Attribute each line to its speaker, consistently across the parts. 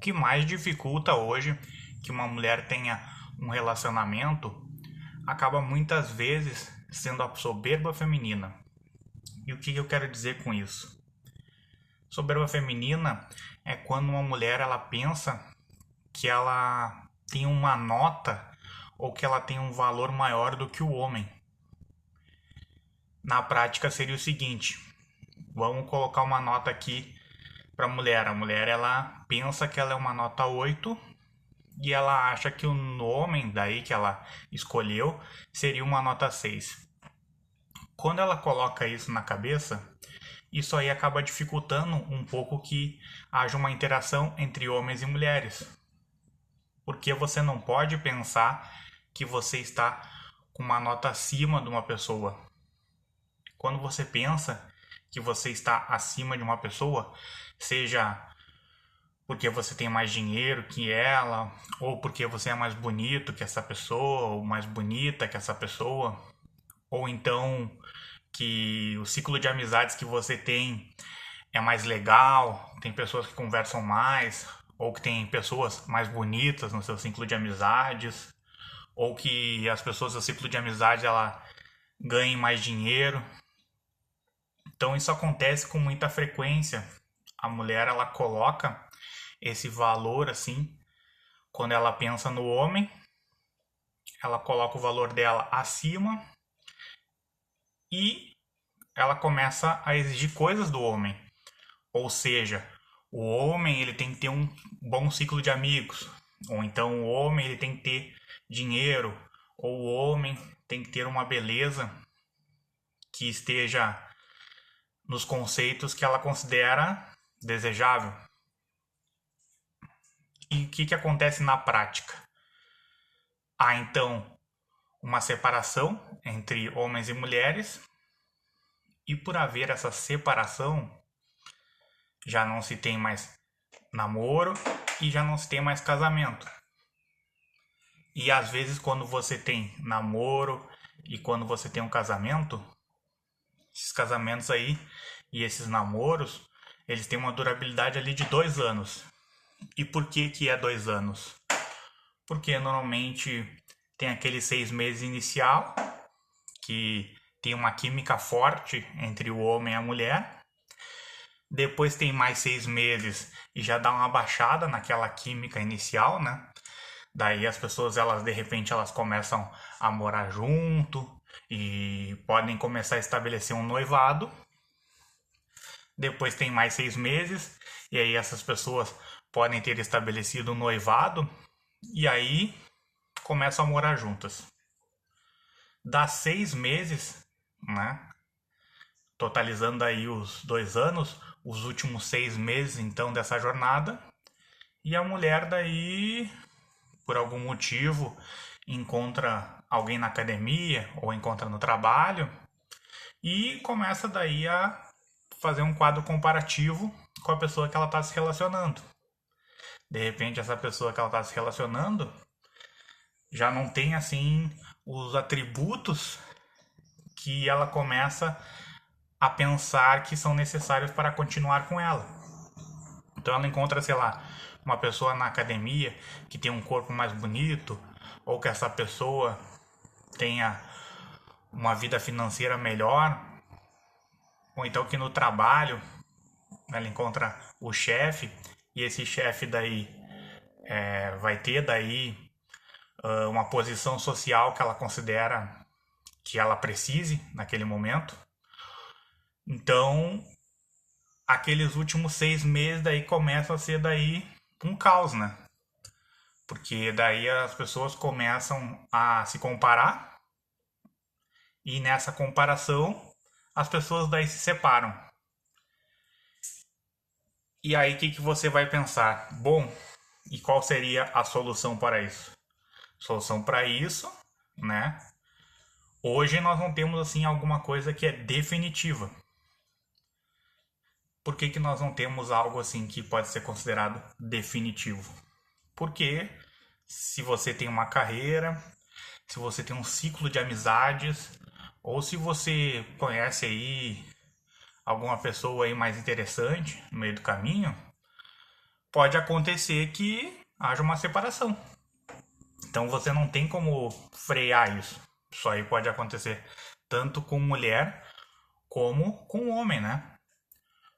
Speaker 1: que mais dificulta hoje que uma mulher tenha um relacionamento acaba muitas vezes sendo a soberba feminina. E o que eu quero dizer com isso? Soberba feminina é quando uma mulher ela pensa que ela tem uma nota ou que ela tem um valor maior do que o homem. Na prática seria o seguinte: vamos colocar uma nota aqui para a mulher. A mulher ela pensa que ela é uma nota 8 e ela acha que o homem daí que ela escolheu seria uma nota 6. Quando ela coloca isso na cabeça, isso aí acaba dificultando um pouco que haja uma interação entre homens e mulheres. Porque você não pode pensar que você está com uma nota acima de uma pessoa. Quando você pensa que você está acima de uma pessoa, seja porque você tem mais dinheiro que ela, ou porque você é mais bonito que essa pessoa, ou mais bonita que essa pessoa, ou então que o ciclo de amizades que você tem é mais legal, tem pessoas que conversam mais, ou que tem pessoas mais bonitas no seu ciclo de amizades, ou que as pessoas do ciclo de amizade ela ganhem mais dinheiro. Então isso acontece com muita frequência. A mulher ela coloca esse valor assim, quando ela pensa no homem, ela coloca o valor dela acima e ela começa a exigir coisas do homem. Ou seja, o homem ele tem que ter um bom ciclo de amigos, ou então o homem ele tem que ter dinheiro, ou o homem tem que ter uma beleza que esteja nos conceitos que ela considera desejável. E o que acontece na prática? Há então uma separação entre homens e mulheres, e por haver essa separação, já não se tem mais namoro e já não se tem mais casamento. E às vezes quando você tem namoro e quando você tem um casamento, esses casamentos aí e esses namoros, eles têm uma durabilidade ali de 2 anos. E por que é 2 anos? Porque normalmente tem aqueles 6 meses inicial, que tem uma química forte entre o homem e a mulher. Depois tem mais 6 meses e já dá uma baixada naquela química inicial, né? Daí as pessoas, elas de repente, elas começam a morar junto e podem começar a estabelecer um noivado. Depois tem mais 6 meses e aí essas pessoas podem ter estabelecido um noivado e aí começam a morar juntas. Dá 6 meses, né? Totalizando aí os 2 anos, os últimos 6 meses então dessa jornada, e a mulher daí, por algum motivo, encontra alguém na academia ou encontra no trabalho e começa daí a fazer um quadro comparativo com a pessoa que ela está se relacionando. De repente essa pessoa que ela está se relacionando já não tem assim os atributos que ela começa a pensar que são necessários para continuar com ela. Então ela encontra, sei lá, uma pessoa na academia que tem um corpo mais bonito, ou que essa pessoa tenha uma vida financeira melhor, ou então que no trabalho ela encontra o chefe, e esse chefe daí vai ter daí uma posição social que ela considera que ela precise naquele momento. Então, aqueles últimos 6 meses daí começam a ser daí um caos, né? Porque daí as pessoas começam a se comparar e nessa comparação as pessoas daí se separam. E aí o que você vai pensar? Bom, e qual seria a solução para isso? Solução para isso, né? Hoje nós não temos assim alguma coisa que é definitiva. Por que nós não temos algo assim que pode ser considerado definitivo? Porque se você tem uma carreira, se você tem um ciclo de amizades, ou se você conhece aí alguma pessoa aí mais interessante no meio do caminho, pode acontecer que haja uma separação. Então você não tem como frear isso. Isso aí pode acontecer tanto com mulher como com homem, né?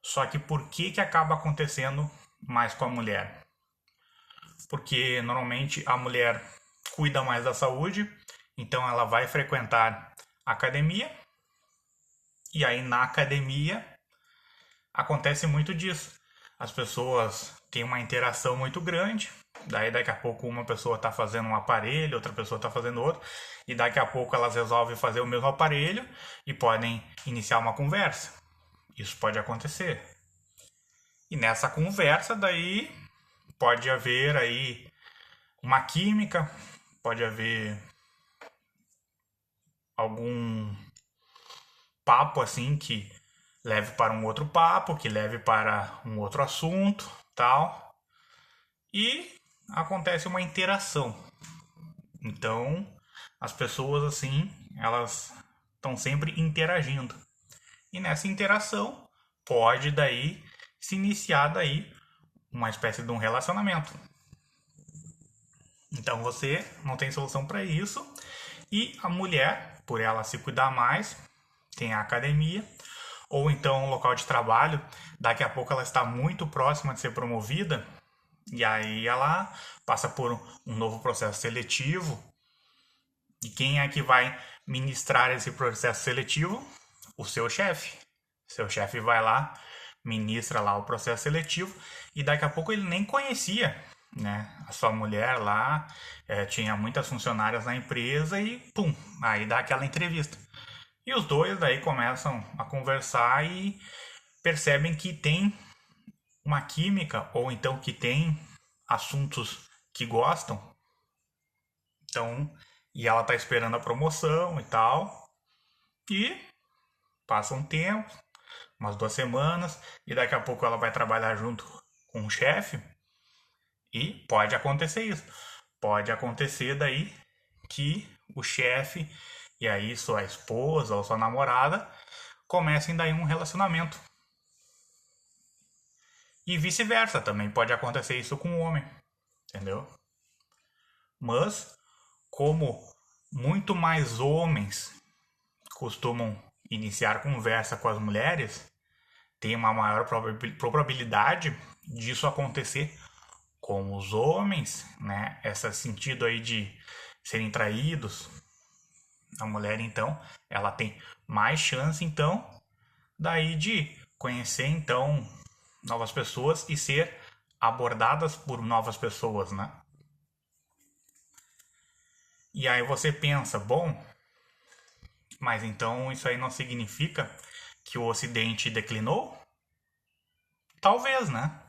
Speaker 1: Só que por que acaba acontecendo mais com a mulher? Porque normalmente a mulher cuida mais da saúde, então ela vai frequentar academia, e aí na academia acontece muito disso. As pessoas têm uma interação muito grande, daí daqui a pouco uma pessoa está fazendo um aparelho, outra pessoa está fazendo outro, e daqui a pouco elas resolvem fazer o mesmo aparelho e podem iniciar uma conversa. Isso pode acontecer. E nessa conversa daí pode haver aí uma química, pode haver algum papo assim que leve para um outro papo, que leve para um outro assunto, tal. E acontece uma interação. Então, as pessoas assim, elas estão sempre interagindo. E nessa interação pode daí se iniciar daí uma espécie de um relacionamento. Então você não tem solução para isso. E a mulher, por ela se cuidar mais, tem a academia, ou então o local de trabalho, daqui a pouco ela está muito próxima de ser promovida, e aí ela passa por um novo processo seletivo. E quem é que vai ministrar esse processo seletivo? O seu chefe. Seu chefe vai lá, ministra lá o processo seletivo, e daqui a pouco ele nem conhecia, né? A sua mulher lá tinha muitas funcionárias na empresa e pum, aí dá aquela entrevista. E os dois daí começam a conversar e percebem que tem uma química, ou então que tem assuntos que gostam. Então, e ela tá esperando a promoção e tal. E passa um tempo, umas 2 semanas, e daqui a pouco ela vai trabalhar junto com o chefe. E pode acontecer isso. Pode acontecer daí que o chefe e aí sua esposa ou sua namorada comecem daí um relacionamento. E vice-versa, também pode acontecer isso com o homem, entendeu? Mas, como muito mais homens costumam iniciar conversa com as mulheres, tem uma maior probabilidade disso acontecer com os homens, né? Esse sentido aí de serem traídos. A mulher, então, ela tem mais chance, então, daí de conhecer, então, novas pessoas e ser abordadas por novas pessoas, né? E aí você pensa, bom, mas então isso aí não significa que o Ocidente declinou? Talvez, né?